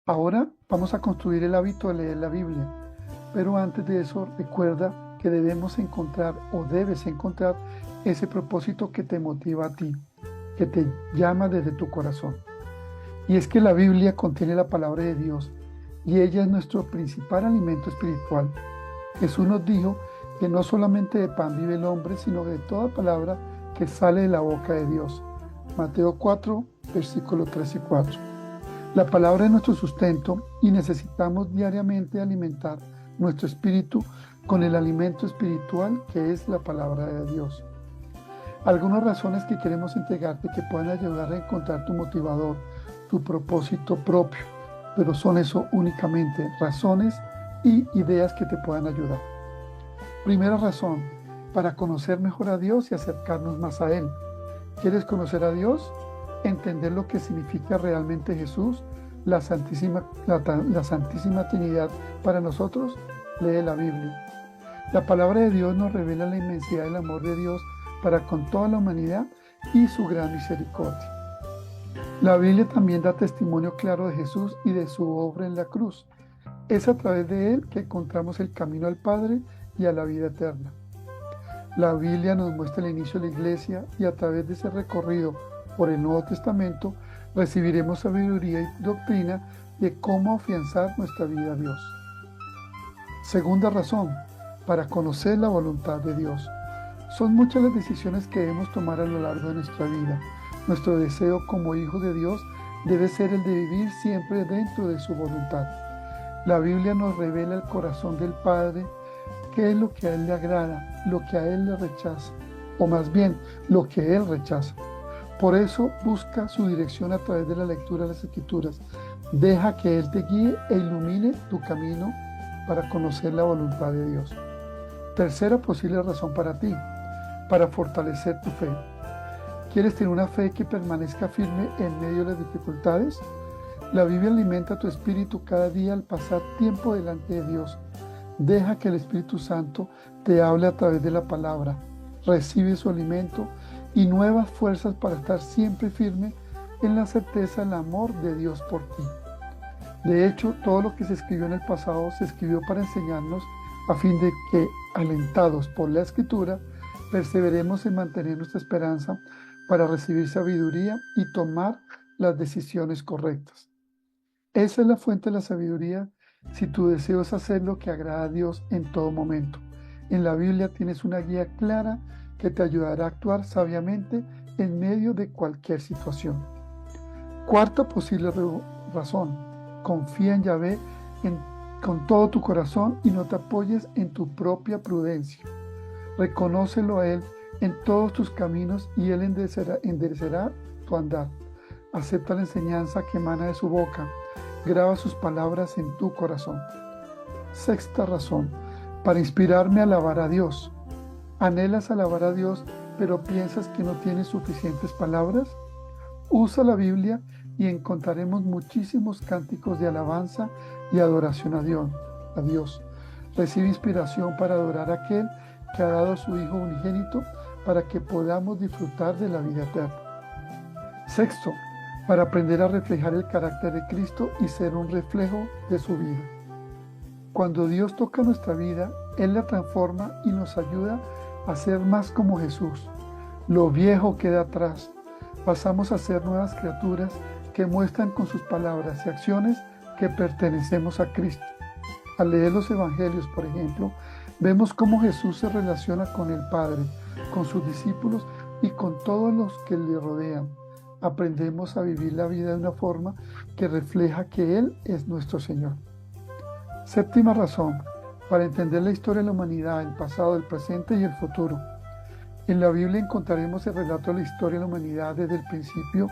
Ahora vamos a construir el hábito de leer la Biblia, pero antes de eso recuerda que debemos encontrar o debes encontrar ese propósito que te motiva a ti, que te llama desde tu corazón. Y es que la Biblia contiene la palabra de Dios y ella es nuestro principal alimento espiritual. Jesús nos dijo que no solamente de pan vive el hombre, sino de toda palabra que sale de la boca de Dios. Mateo 4, versículos 3 y 4. La palabra es nuestro sustento y necesitamos diariamente alimentar nuestro espíritu con el alimento espiritual que es la palabra de Dios. Algunas razones que queremos entregarte que puedan ayudar a encontrar tu motivador, tu propósito propio, pero son eso únicamente, razones y ideas que te puedan ayudar. Primera razón, para conocer mejor a Dios y acercarnos más a Él. ¿Quieres conocer a Dios? Entender lo que significa realmente Jesús, la Santísima Trinidad para nosotros, lee la Biblia. La palabra de Dios nos revela la inmensidad del amor de Dios para con toda la humanidad y su gran misericordia. La Biblia también da testimonio claro de Jesús y de su obra en la cruz. Es a través de Él que encontramos el camino al Padre y a la vida eterna. La Biblia nos muestra el inicio de la iglesia y a través de ese recorrido por el Nuevo Testamento recibiremos sabiduría y doctrina de cómo afianzar nuestra vida a Dios. Segunda razón, para conocer la voluntad de Dios. Son muchas las decisiones que debemos tomar a lo largo de nuestra vida. Nuestro deseo como hijos de Dios debe ser el de vivir siempre dentro de su voluntad. La Biblia nos revela el corazón del Padre, qué es lo que a Él le agrada, lo que a Él le rechaza, o más bien, lo que Él rechaza. Por eso busca su dirección a través de la lectura de las Escrituras. Deja que Él te guíe e ilumine tu camino para conocer la voluntad de Dios. Tercera posible razón para ti, para fortalecer tu fe. ¿Quieres tener una fe que permanezca firme en medio de las dificultades? La Biblia alimenta tu espíritu cada día al pasar tiempo delante de Dios. Deja que el Espíritu Santo te hable a través de la palabra. Recibe su alimento y nuevas fuerzas para estar siempre firme en la certeza del amor de Dios por ti. De hecho, todo lo que se escribió en el pasado se escribió para enseñarnos a fin de que, alentados por la Escritura, perseveremos en mantener nuestra esperanza para recibir sabiduría y tomar las decisiones correctas. Esa es la fuente de la sabiduría si tu deseo es hacer lo que agrada a Dios en todo momento. En la Biblia tienes una guía clara que te ayudará a actuar sabiamente en medio de cualquier situación. Cuarta posible razón, confía en Yahvé con todo tu corazón y no te apoyes en tu propia prudencia. Reconócelo a Él en todos tus caminos y Él enderecerá tu andar. Acepta la enseñanza que emana de su boca. Graba sus palabras en tu corazón. Sexta razón, para inspirarme a alabar a Dios. ¿Anhelas alabar a Dios, pero piensas que no tienes suficientes palabras? Usa la Biblia y encontraremos muchísimos cánticos de alabanza y adoración a Dios. Recibe inspiración para adorar a aquel que ha dado a su Hijo unigénito para que podamos disfrutar de la vida eterna. Sexto, para aprender a reflejar el carácter de Cristo y ser un reflejo de su vida. Cuando Dios toca nuestra vida, Él la transforma y nos ayuda a ser más como Jesús. Lo viejo queda atrás. Pasamos a ser nuevas criaturas que muestran con sus palabras y acciones que pertenecemos a Cristo. Al leer los Evangelios, por ejemplo, vemos cómo Jesús se relaciona con el Padre, con sus discípulos y con todos los que le rodean. Aprendemos a vivir la vida de una forma que refleja que Él es nuestro Señor. Séptima razón, para entender la historia de la humanidad, el pasado, el presente y el futuro. En la Biblia encontraremos el relato de la historia de la humanidad desde el principio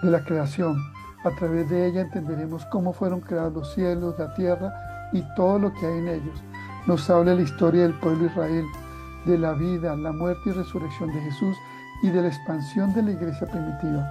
de la creación. A través de ella entenderemos cómo fueron creados los cielos, la tierra y todo lo que hay en ellos. Nos habla la historia del pueblo de Israel, de la vida, la muerte y resurrección de Jesús y de la expansión de la iglesia primitiva.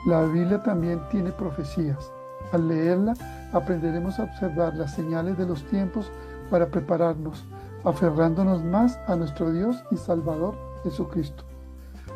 La Biblia también tiene profecías. Al leerla, aprenderemos a observar las señales de los tiempos para prepararnos, aferrándonos más a nuestro Dios y Salvador Jesucristo.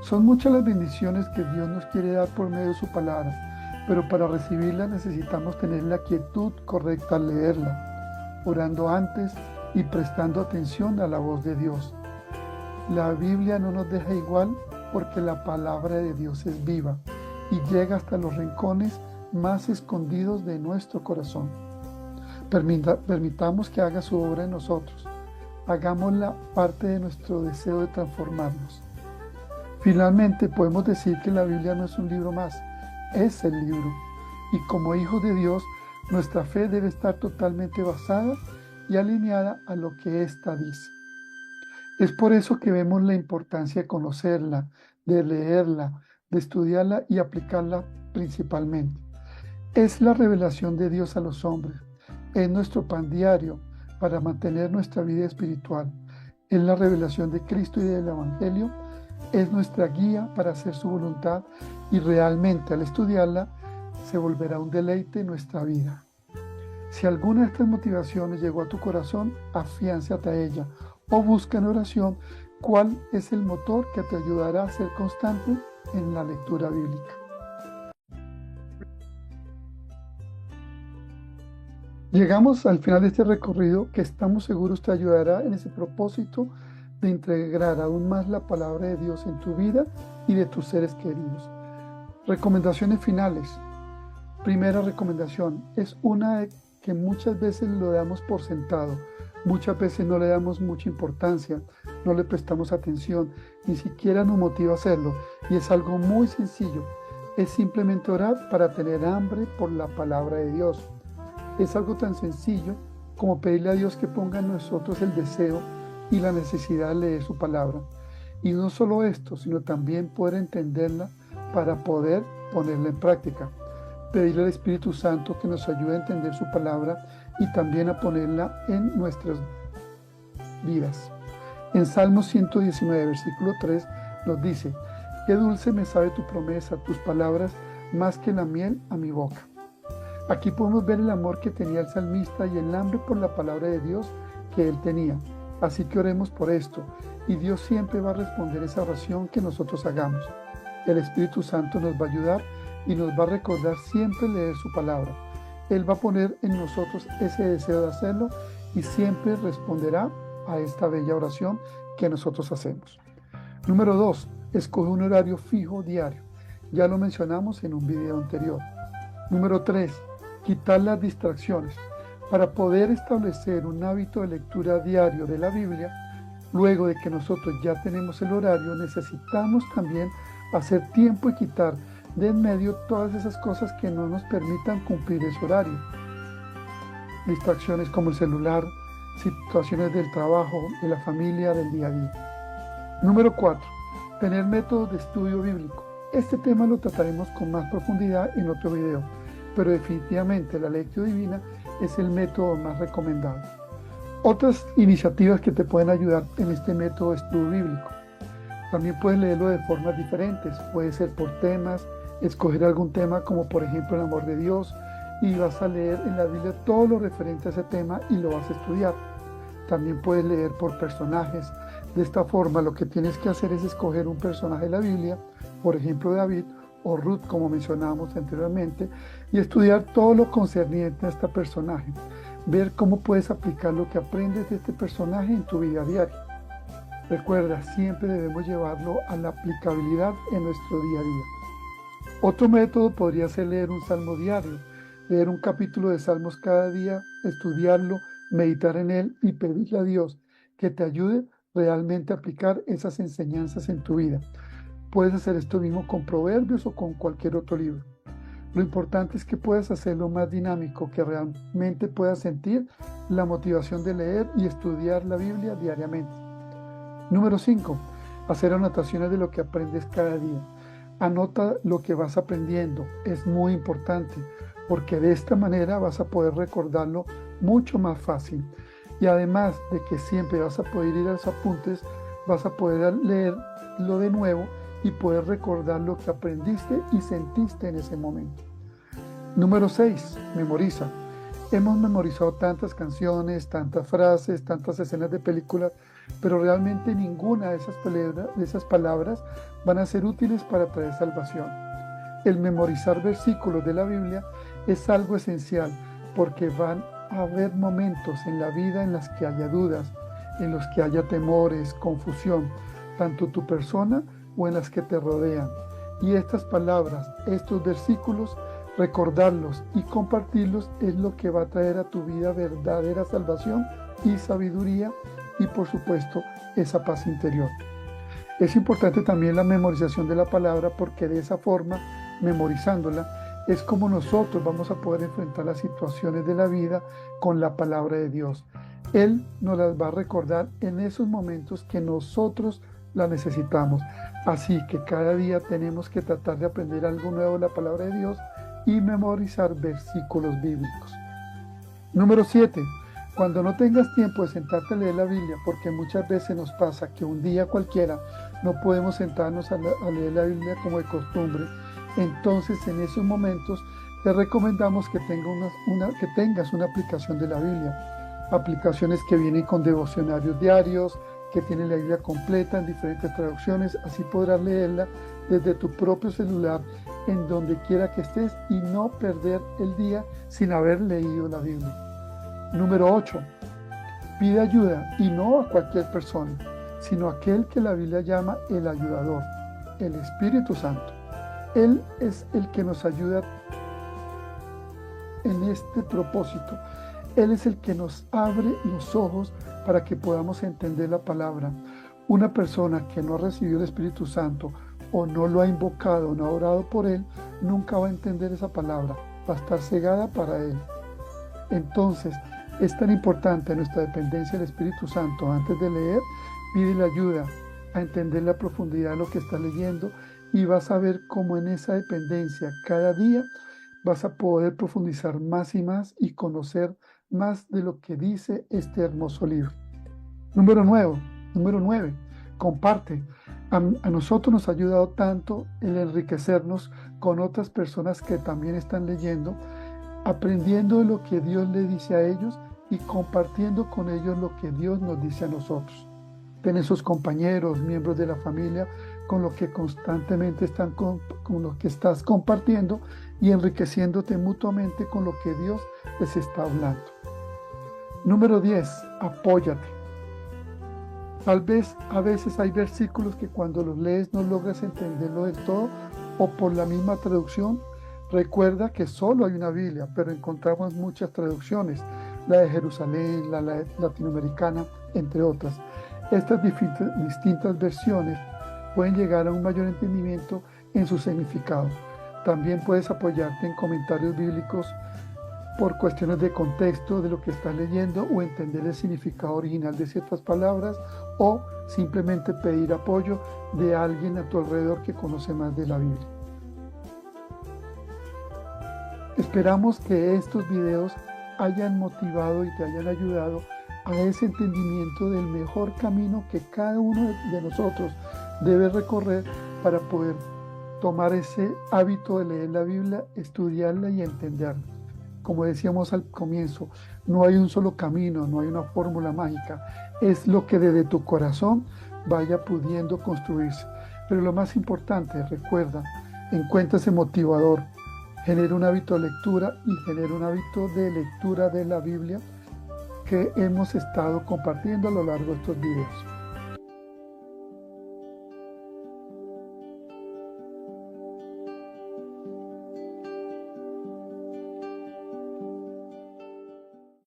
Son muchas las bendiciones que Dios nos quiere dar por medio de su palabra, pero para recibirla necesitamos tener la quietud correcta al leerla, orando antes y prestando atención a la voz de Dios. La Biblia no nos deja igual porque la palabra de Dios es viva y llega hasta los rincones más escondidos de nuestro corazón. Permitamos que haga su obra en nosotros. Hagámosla parte de nuestro deseo de transformarnos. Finalmente, podemos decir que la Biblia no es un libro más, es el libro. Y como hijos de Dios, nuestra fe debe estar totalmente basada y alineada a lo que ésta dice. Es por eso que vemos la importancia de conocerla, de leerla, de estudiarla y aplicarla principalmente. Es la revelación de Dios a los hombres. Es nuestro pan diario para mantener nuestra vida espiritual. Es la revelación de Cristo y del Evangelio. Es nuestra guía para hacer su voluntad y realmente al estudiarla se volverá un deleite en nuestra vida. Si alguna de estas motivaciones llegó a tu corazón, afiánzate a ella o busca en oración cuál es el motor que te ayudará a ser constante en la lectura bíblica. Llegamos al final de este recorrido que estamos seguros te ayudará en ese propósito de integrar aún más la palabra de Dios en tu vida y de tus seres queridos. Recomendaciones finales. Primera recomendación, es una que muchas veces lo damos por sentado, muchas veces no le damos mucha importancia, no le prestamos atención, ni siquiera nos motiva a hacerlo, y es algo muy sencillo, es simplemente orar para tener hambre por la palabra de Dios. Es algo tan sencillo como pedirle a Dios que ponga en nosotros el deseo y la necesidad de leer su palabra. Y no solo esto, sino también poder entenderla para poder ponerla en práctica. Pedirle al Espíritu Santo que nos ayude a entender su palabra y también a ponerla en nuestras vidas. En Salmo 119, versículo 3, nos dice: qué dulce me sabe tu promesa, tus palabras, más que la miel a mi boca. Aquí podemos ver el amor que tenía el salmista y el hambre por la palabra de Dios que él tenía. Así que oremos por esto, y Dios siempre va a responder esa oración que nosotros hagamos. El Espíritu Santo nos va a ayudar y nos va a recordar siempre leer su palabra. Él va a poner en nosotros ese deseo de hacerlo y siempre responderá a esta bella oración que nosotros hacemos. Número 2. Escoge un horario fijo diario. Ya lo mencionamos en un video anterior. Número 3. Quitar las distracciones. Para poder establecer un hábito de lectura diario de la Biblia, luego de que nosotros ya tenemos el horario, necesitamos también hacer tiempo y quitar de en medio todas esas cosas que no nos permitan cumplir ese horario. Distracciones como el celular, situaciones del trabajo, de la familia, del día a día. Número 4. Tener métodos de estudio bíblico. Este tema lo trataremos con más profundidad en otro video, pero definitivamente la lectio divina es el método más recomendado. Otras iniciativas que te pueden ayudar en este método de estudio bíblico. También puedes leerlo de formas diferentes, puede ser por temas, escoger algún tema como por ejemplo el amor de Dios y vas a leer en la Biblia todo lo referente a ese tema y lo vas a estudiar. También puedes leer por personajes. De esta forma lo que tienes que hacer es escoger un personaje de la Biblia, por ejemplo David o Ruth como mencionábamos anteriormente, y estudiar todo lo concerniente a este personaje. Ver cómo puedes aplicar lo que aprendes de este personaje en tu vida diaria. Recuerda, siempre debemos llevarlo a la aplicabilidad en nuestro día a día. Otro método podría ser leer un salmo diario, leer un capítulo de salmos cada día, estudiarlo, meditar en él y pedirle a Dios que te ayude realmente a aplicar esas enseñanzas en tu vida. Puedes hacer esto mismo con Proverbios o con cualquier otro libro. Lo importante es que puedas hacerlo más dinámico, que realmente puedas sentir la motivación de leer y estudiar la Biblia diariamente. Número 5. Hacer anotaciones de lo que aprendes cada día. Anota lo que vas aprendiendo. Es muy importante porque de esta manera vas a poder recordarlo mucho más fácil. Y además de que siempre vas a poder ir a los apuntes, vas a poder leerlo de nuevo y poder recordar lo que aprendiste y sentiste en ese momento. Número 6. Memoriza. Hemos memorizado tantas canciones, tantas frases, tantas escenas de películas, pero realmente ninguna de esas palabras van a ser útiles para traer salvación. El memorizar versículos de la Biblia es algo esencial porque van a haber momentos en la vida en los que haya dudas, en los que haya temores, confusión, tanto tu persona o en las que te rodean. Y estas palabras, estos versículos, recordarlos y compartirlos es lo que va a traer a tu vida verdadera salvación y sabiduría y, por supuesto, esa paz interior. Es importante también la memorización de la palabra porque de esa forma, memorizándola, es como nosotros vamos a poder enfrentar las situaciones de la vida con la palabra de Dios. Él nos las va a recordar en esos momentos que nosotros la necesitamos. Así que cada día tenemos que tratar de aprender algo nuevo de la palabra de Dios y memorizar versículos bíblicos. Número 7. Cuando no tengas tiempo de sentarte a leer la Biblia, porque muchas veces nos pasa que un día cualquiera no podemos sentarnos a leer la Biblia como de costumbre, entonces en esos momentos te recomendamos que tengas una aplicación de la Biblia. Aplicaciones que vienen con devocionarios diarios, que tienen la Biblia completa en diferentes traducciones, así podrás leerla desde tu propio celular en donde quiera que estés y no perder el día sin haber leído la Biblia. Número 8. Pide ayuda y no a cualquier persona, sino a aquel que la Biblia llama el ayudador, el Espíritu Santo. Él es el que nos ayuda en este propósito. Él es el que nos abre los ojos para que podamos entender la palabra. Una persona que no ha recibido el Espíritu Santo o no lo ha invocado, no ha orado por él, nunca va a entender esa palabra, va a estar cegada para él. Entonces, es tan importante nuestra dependencia del Espíritu Santo. Antes de leer, pídele ayuda a entender la profundidad de lo que estás leyendo y vas a ver cómo en esa dependencia cada día vas a poder profundizar más y más y conocer más de lo que dice este hermoso libro. Número 9. Comparte. A nosotros nos ha ayudado tanto el enriquecernos con otras personas que también están leyendo, aprendiendo de lo que Dios le dice a ellos y compartiendo con ellos lo que Dios nos dice a nosotros. Ten esos compañeros, miembros de la familia, con los que constantemente con lo que estás compartiendo y enriqueciéndote mutuamente con lo que Dios les está hablando. Número 10. Apóyate. Tal vez a veces hay versículos que cuando los lees no logras entenderlo del todo o por la misma traducción. Recuerda que solo hay una Biblia, pero encontramos muchas traducciones, la de Jerusalén, la latinoamericana, entre otras. Estas distintas versiones pueden llegar a un mayor entendimiento en su significado. También puedes apoyarte en comentarios bíblicos por cuestiones de contexto de lo que estás leyendo o entender el significado original de ciertas palabras o simplemente pedir apoyo de alguien a tu alrededor que conoce más de la Biblia. Esperamos que estos videos hayan motivado y te hayan ayudado a ese entendimiento del mejor camino que cada uno de nosotros debe recorrer para poder tomar ese hábito de leer la Biblia, estudiarla y entenderla. Como decíamos al comienzo, no hay un solo camino, no hay una fórmula mágica. Es lo que desde tu corazón vaya pudiendo construirse. Pero lo más importante, recuerda, encuentra ese motivador, genera un hábito de lectura y genera un hábito de lectura de la Biblia que hemos estado compartiendo a lo largo de estos videos.